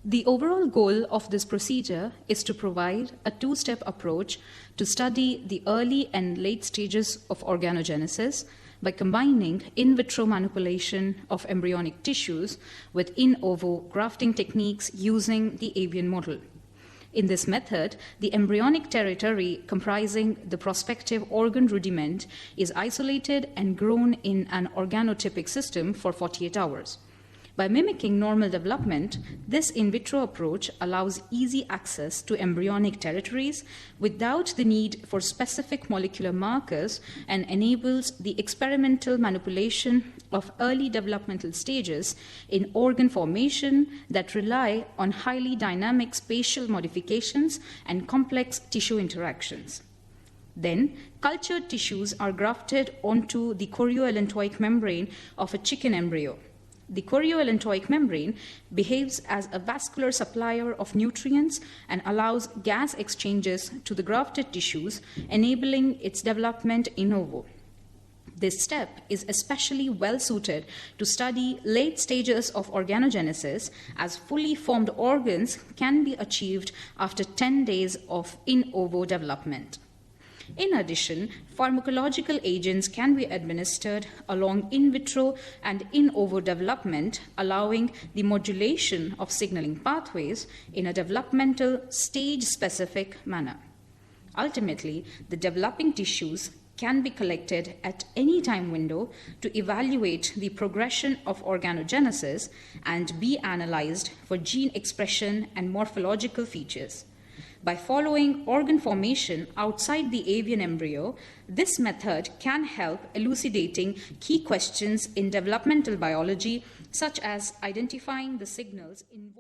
The overall goal of this procedure is to provide a two-step approach to study the early and late stages of organogenesis by combining in vitro manipulation of embryonic tissues with in ovo grafting techniques using the Avian model. In this method, the embryonic territory comprising the prospective organ rudiment is isolated and grown in an organotypic system for 48 hours. By mimicking normal development, this in vitro approach allows easy access to embryonic territories without the need for specific molecular markers and enables the experimental manipulation of early developmental stages in organ formation that rely on highly dynamic spatial modifications and complex tissue interactions. Then, cultured tissues are grafted onto the chorioallantoic membrane of a chicken embryo. The chorioallantoic membrane behaves as a vascular supplier of nutrients and allows gas exchanges to the grafted tissues, enabling its development in ovo. This step is especially well suited to study late stages of organogenesis, as fully formed organs can be achieved after 10 days of in ovo development. In addition, pharmacological agents can be administered along in vitro and in ovo development, allowing the modulation of signaling pathways in a developmental stage-specific manner. Ultimately, the developing tissues can be collected at any time window to evaluate the progression of organogenesis and be analyzed for gene expression and morphological features. By following organ formation outside the avian embryo, this method can help elucidating key questions in developmental biology, such as identifying the signals involved.